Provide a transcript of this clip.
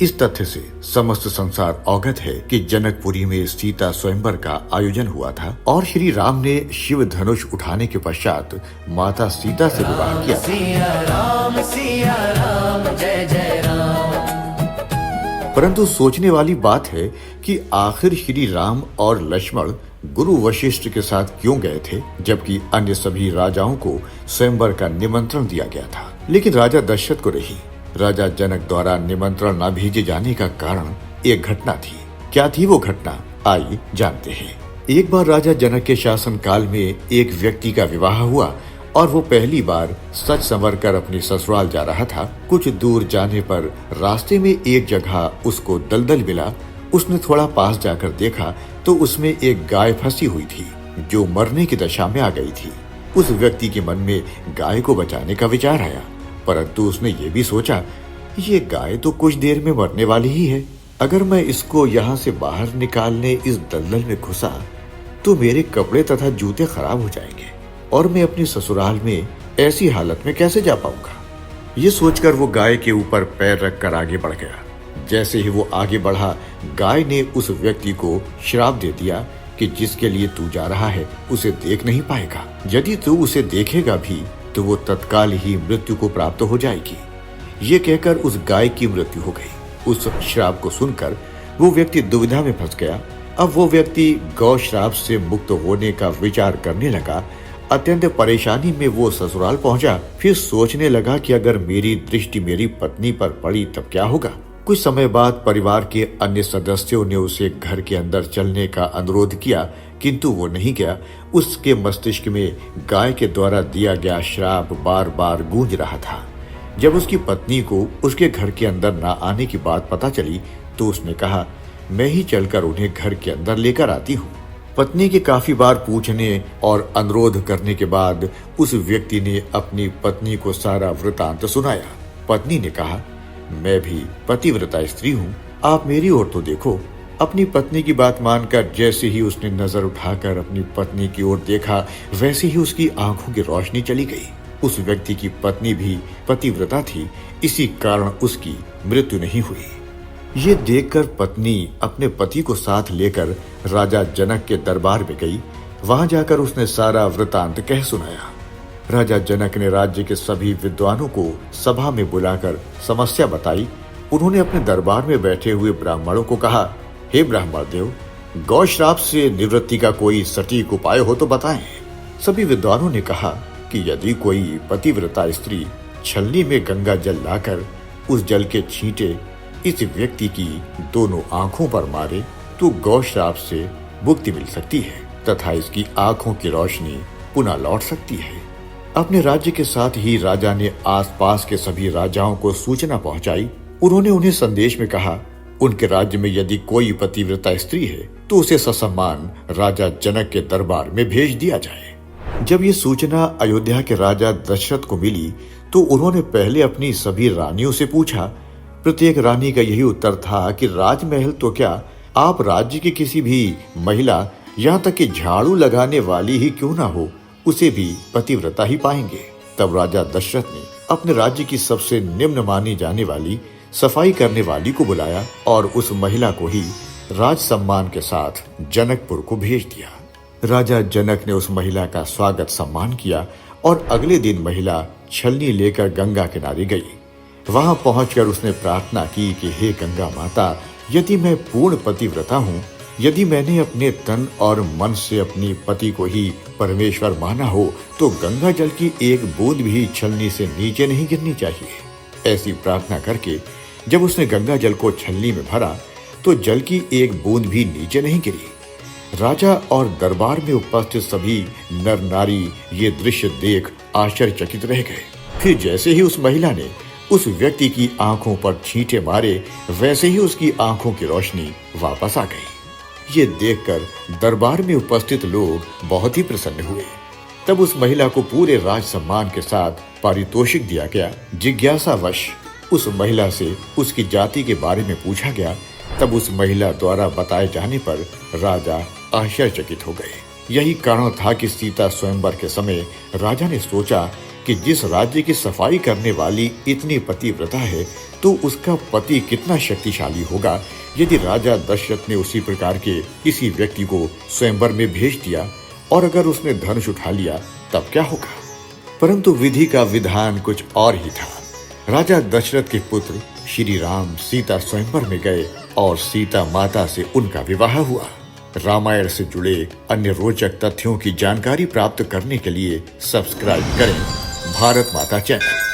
इस तथ्य से समस्त संसार अवगत है कि जनकपुरी में सीता स्वयंवर का आयोजन हुआ था और श्री राम ने शिव धनुष उठाने के पश्चात माता सीता से विवाह किया। सिया राम जय जय राम। परंतु सोचने वाली बात है कि आखिर श्री राम और लक्ष्मण गुरु वशिष्ठ के साथ क्यों गए थे, जबकि अन्य सभी राजाओं को स्वयंवर का निमंत्रण दिया गया था, लेकिन राजा दशरथ को नहीं। राजा जनक द्वारा निमंत्रण न भेजे जाने का कारण एक घटना थी। क्या थी वो घटना, आइए जानते हैं। एक बार राजा जनक के शासन काल में एक व्यक्ति का विवाह हुआ और वो पहली बार सच संवर कर अपने ससुराल जा रहा था। कुछ दूर जाने पर रास्ते में एक जगह उसको दलदल मिला। उसने थोड़ा पास जाकर देखा तो उसमें एक गाय फंसी हुई थी जो मरने की दशा में आ गई थी। उस व्यक्ति के मन में गाय को बचाने का विचार आया, परंतु उसने ये भी सोचा ये गाय तो कुछ देर में मरने वाली ही है। अगर मैं इसको यहाँ से बाहर निकालने इस दलदल में घुसा तो मेरे कपड़े तथा जूते खराब हो जाएंगे और मैं अपनी ससुराल में ऐसी हालत में कैसे जा पाऊंगा। ये सोचकर वो गाय के ऊपर पैर रखकर आगे बढ़ गया। जैसे ही वो आगे बढ़ा, गाय ने उस व्यक्ति को श्राप दे दिया कि जिसके लिए तू जा रहा है उसे देख नहीं पाएगा। यदि तू उसे देखेगा भी तो वो तत्काल ही मृत्यु को प्राप्त हो जाएगी। ये कहकर उस गाय की मृत्यु हो गई। उस श्राप को सुनकर वो व्यक्ति दुविधा में फंस गया। अब वो व्यक्ति गौ श्राप से मुक्त होने का विचार करने लगा। अत्यंत परेशानी में वो ससुराल पहुंचा। फिर सोचने लगा कि अगर मेरी दृष्टि मेरी पत्नी पर पड़ी तब क्या होगा। कुछ समय बाद परिवार के अन्य सदस्यों ने उसे घर के अंदर चलने का अनुरोध किया, किंतु वो नहीं गया। उसके मस्तिष्क में गाय के द्वारा दिया गया श्राप बार बार गूंज रहा था। जब उसकी पत्नी को उसके घर के अंदर न आने की बात पता चली तो उसने कहा, मैं ही चलकर उन्हें घर के अंदर लेकर आती हूँ। पत्नी के काफी बार पूछने और अनुरोध करने के बाद उस व्यक्ति ने अपनी पत्नी को सारा वृतांत सुनाया। पत्नी ने कहा, मैं भी पतिव्रता स्त्री हूँ, आप मेरी ओर तो देखो। अपनी पत्नी की बात मानकर जैसे ही उसने नजर उठाकर अपनी पत्नी की ओर देखा, वैसे ही उसकी आंखों की रोशनी चली गई। उस व्यक्ति की पत्नी भी पतिव्रता थी, इसी कारण उसकी मृत्यु नहीं हुई। ये देखकर पत्नी अपने पति को साथ लेकर राजा जनक के दरबार में गई। वहां जाकर उसने सारा वृतांत कह सुनाया। राजा जनक ने राज्य के सभी विद्वानों को सभा में बुलाकर समस्या बताई। उन्होंने अपने दरबार में बैठे हुए ब्राह्मणों को कहा, हे ब्राह्मण देव, गौ श्राप से निवृत्ति का कोई सटीक उपाय हो तो बताएं। सभी विद्वानों ने कहा कि यदि कोई पतिव्रता स्त्री छलनी में गंगा जल लाकर उस जल के छींटे इस व्यक्ति की दोनों आंखों पर मारे तो गौ श्राप से मुक्ति मिल सकती है तथा इसकी आंखों की रोशनी पुनः लौट सकती है। अपने राज्य के साथ ही राजा ने आसपास के सभी राजाओं को सूचना पहुंचाई। उन्होंने उन्हें संदेश में कहा, उनके राज्य में यदि कोई पतिव्रता स्त्री है तो उसे ससम्मान राजा जनक के दरबार में भेज दिया जाए। जब ये सूचना अयोध्या के राजा दशरथ को मिली तो उन्होंने पहले अपनी सभी रानियों से पूछा। प्रत्येक रानी का यही उत्तर था कि राजमहल तो क्या, आप राज्य की किसी भी महिला, यहाँ तक कि झाड़ू लगाने वाली ही क्यों ना हो, उसे भी पतिव्रता ही पाएंगे। तब राजा दशरथ ने अपने राज्य की सबसे निम्न मानी जाने वाली सफाई करने वाली को बुलाया और उस महिला को ही राज सम्मान के साथ जनकपुर को भेज दिया। राजा जनक ने उस महिला का स्वागत सम्मान किया और अगले दिन महिला छलनी लेकर गंगा किनारे गई। वहां पहुंचकर उसने प्रार्थना की कि हे गंगा माता, यदि मैं पूर्ण पतिव्रता हूँ, यदि मैंने अपने तन और मन से अपनी पति को ही परमेश्वर माना हो तो गंगा जल की एक बूंद भी छलनी से नीचे नहीं गिरनी चाहिए। ऐसी प्रार्थना करके जब उसने गंगा जल को छलनी में भरा तो जल की एक बूंद भी नीचे नहीं गिरी। राजा और दरबार में उपस्थित सभी नर नारी ये दृश्य देख आश्चर्यचकित रह गए। फिर जैसे ही उस महिला ने उस व्यक्ति की आंखों पर छींटे मारे, वैसे ही उसकी आंखों की रोशनी वापस आ गई। ये देखकर दरबार में उपस्थित लोग बहुत ही प्रसन्न हुए। तब उस महिला को पूरे राज सम्मान के साथ पारितोषिक दिया गया। जिज्ञासावश उस महिला से उसकी जाति के बारे में पूछा गया। तब उस महिला द्वारा बताए जाने पर राजा आश्चर्यचकित हो गए। यही कारण था कि सीता स्वयंवर के समय राजा ने सोचा कि जिस राज्य की सफाई करने वाली इतनी पतिव्रता है तो उसका पति कितना शक्तिशाली होगा यदि राजा दशरथ ने उसी प्रकार के किसी व्यक्ति को स्वयंवर में भेज दिया और अगर उसने धनुष उठा लिया तब क्या होगा। परंतु विधि का विधान कुछ और ही था। राजा दशरथ के पुत्र श्री राम सीता स्वयंवर में गए और सीता माता से उनका विवाह हुआ। रामायण से जुड़े अन्य रोचक तथ्यों की जानकारी प्राप्त करने के लिए सब्सक्राइब करें भारत माता चैनल।